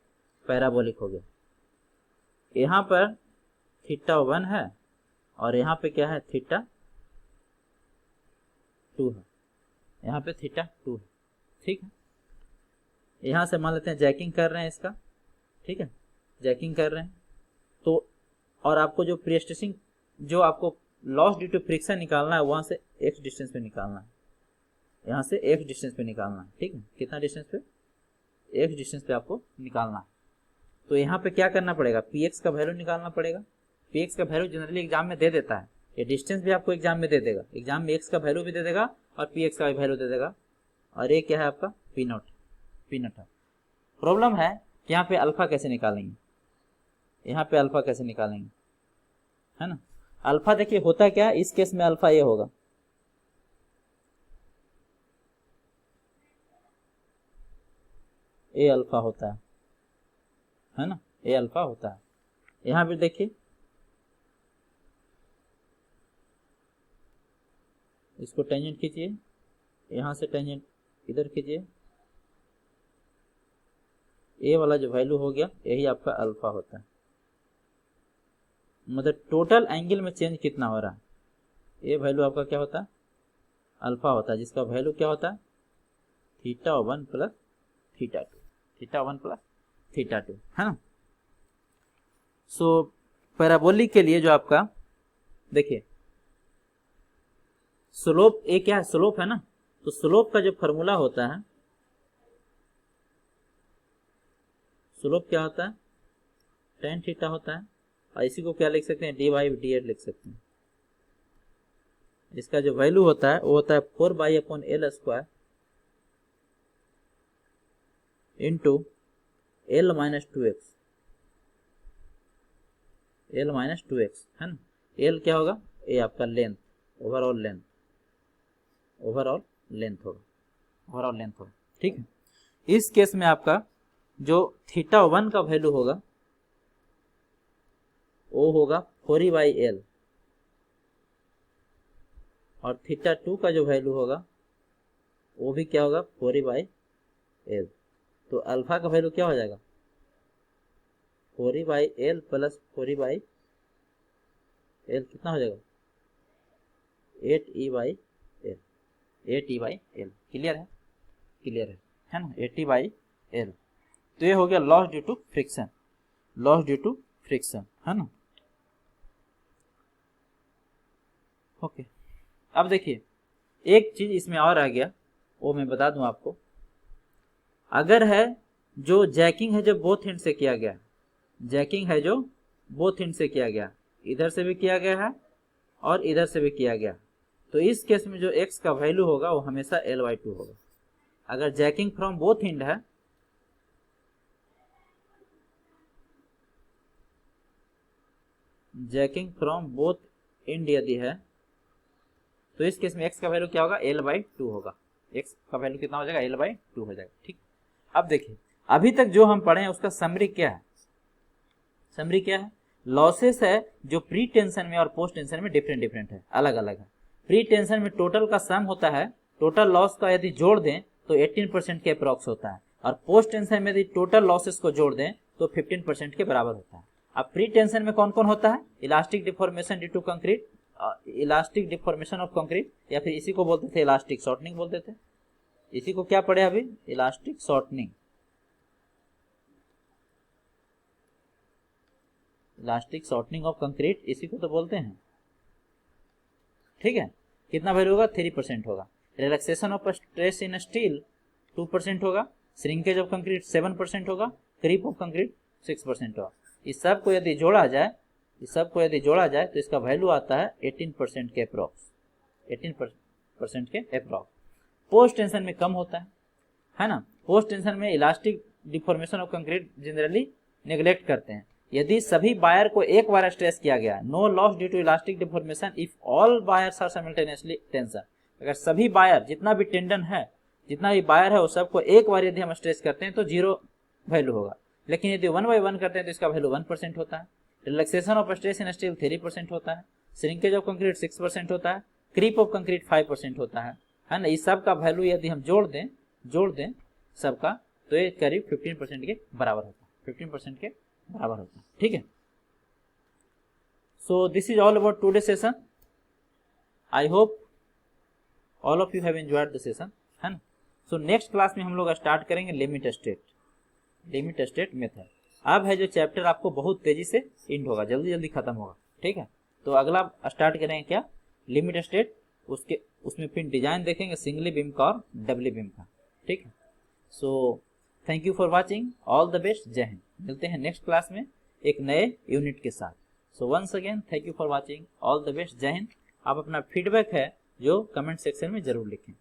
पैराबोलिक हो गया। यहाँ पर थीटा 1 है और यहाँ पे क्या है, थीटा 2 है, यहाँ पे थीटा 2 है, ठीक है। यहाँ से मान लेते हैं जैकिंग कर रहे हैं इसका, ठीक है, जैकिंग कर रहे हैं तो, और आपको जो प्रीस्ट्रेसिंग, जो आपको लॉस ड्यू टू फ्रिक्शन निकालना है, वहां से x डिस्टेंस पे निकालना है, यहाँ से x डिस्टेंस पे निकालना है, ठीक है। कितना डिस्टेंस पे, x डिस्टेंस पे आपको निकालना है। तो यहाँ पे क्या करना पड़ेगा, px का वैल्यू निकालना पड़ेगा। px का वैल्यू जनरली एग्जाम में दे देता है, ये डिस्टेंस भी आपको एग्जाम में दे देगा, एग्जाम में x का वैल्यू भी दे देगा और px का वैल्यू दे देगा, और ये क्या है आपका पी नॉट है। प्रॉब्लम है कि यहाँ पे अल्फा कैसे निकालेंगे, यहाँ पे अल्फा कैसे निकालेंगे, है ना। अल्फा देखिए होता क्या, इस केस में अल्फा ये होगा, ए अल्फा होता है ना, ए अल्फा होता है। यहाँ पे देखिए इसको टेंजेंट खींचिए, यहाँ से टेंजेंट इधर खींचिए, ए वाला जो वैल्यू हो गया यही आपका अल्फा होता है। मतलब टोटल एंगल में चेंज कितना हो रहा है, ये वैल्यू आपका क्या होता है, अल्फा होता है, जिसका वैल्यू क्या होता है, theta 1 plus theta 2, theta 1 plus theta 2, है ना। सो पैराबोलिक के लिए जो आपका देखिए स्लोप, ये क्या है, स्लोप है ना, तो स्लोप का जो फॉर्मूला होता है, स्लोप क्या होता है, tan थीटा होता है, और इसी को क्या लिख सकते हैं, dy बाई डी लिख सकते हैं। इसका जो वैल्यू होता है वो होता है 4/L square into L minus 2x, L minus 2x, है ना। L क्या होगा, ये आपका length, overall length, overall length होगा, ओवरऑल लेंथ होगा, ठीक है। इस केस में आपका जो थीटा 1 का वैल्यू होगा वो होगा 4E/L, और थीटा 2 का जो वैल्यू होगा वो भी क्या होगा, 4E/L। तो अल्फा का वैल्यू क्या हो जाएगा, 4E/L प्लस 4E/L कितना हो जाएगा, 8E/L, 8E/L। क्लियर है, क्लियर है ना, 8E/L। तो ये हो गया loss due to friction, loss due to friction, है ना। ओके, अब देखिए एक चीज इसमें और आ गया, वो मैं बता दूं आपको। अगर है जो जैकिंग है जो बोथ एंड से किया गया, जैकिंग है जो बोथ एंड से किया गया, इधर से भी किया गया है और इधर से भी किया गया, तो इस केस में जो x का वैल्यू होगा वो हमेशा L/2 होगा। अगर जैकिंग फ्रॉम बोथ एंड है, जैकिंग फ्रॉम बोथ एंड यदि है, तो इस केस में x का वैल्यू क्या होगा, L/2 होगा। x का वैल्यू कितना हो जाएगा, L/2 हो जाएगा। ठीक, अब देखिए अभी तक जो हम पढ़े हैं उसका समरी क्या है। समरी क्या है, लॉसेस है जो प्री टेंशन में और पोस्ट टेंशन में डिफरेंट है, अलग अलग है। प्री टेंशन में टोटल का सम होता है, टोटल लॉस का यदि जोड़ दें तो 18% के अप्रॉक्स होता है, और पोस्ट टेंशन में यदि टोटल लॉसेस को जोड़ दें तो 15% के बराबर होता है। अब प्री टेंशन में कौन कौन होता है, elastic deformation due to concrete, elastic deformation of concrete, या फिर इसी को बोलते थे इलास्टिक शॉर्टनिंग बोलते थे। इसी को क्या पढ़े अभी, elastic shortening, elastic shortening of concrete, इसी को तो बोलते हैं। ठीक है, कितना वैल्यू होगा, 3% होगा। Relaxation of stress in steel 2% होगा, श्रिंकेज ऑफ कंक्रीट 7% होगा, क्रीप ऑफ कंक्रीट 6% होगा। इस सब को यदि जोड़ा जाए, तो इसका वैल्यू आता है 18% के अप्रॉक्स, 18% के अप्रॉक्स। पोस्ट टेंशन में कम होता है ना। पोस्ट टेंशन में elastic deformation of concrete generally neglect करते हैं। यदि सभी बायर को एक बार स्ट्रेस किया गया, no loss due to elastic deformation if all wires are simultaneously tension, अगर सभी बायर, जितना भी टेंडन है, जितना भी बायर है, वो सबको एक बार यदि हम स्ट्रेस करते हैं तो 0 वैल्यू होगा। लेकिन यदि 1 by 1 करते हैं तो इसका वैल्यू 1% होता है। Relaxation of stress in steel 3% होता है, श्रिंकेज ऑफ कंक्रीट 6% होता है, क्रीप ऑफ कंक्रीट 5% होता है ना। इस सब का वैल्यू यदि हम जोड़ दें सबका, तो ये करीब 15% के बराबर होता है, 15% के बराबर होता है। ठीक है, so this is all about today session. I hope all of you have enjoyed the session, है ना। सो नेक्स्ट क्लास में हम लोग स्टार्ट करेंगे लिमिट स्टेट मेथड। अब है जो चैप्टर आपको बहुत तेजी से एंड होगा, जल्दी जल्दी खत्म होगा। ठीक है, तो अगला स्टार्ट करेंगे क्या, लिमिट स्टेट, उसमें फिर डिजाइन देखेंगे सिंगली बीम का और डबली बीम का। ठीक है, so thank you for watching, all the best, जय हिंद। मिलते हैं नेक्स्ट क्लास में एक नए यूनिट के साथ। So once again thank you for watching, all the best, जय हिंद। आप अपना फीडबैक है जो कमेंट सेक्शन में जरूर लिखें।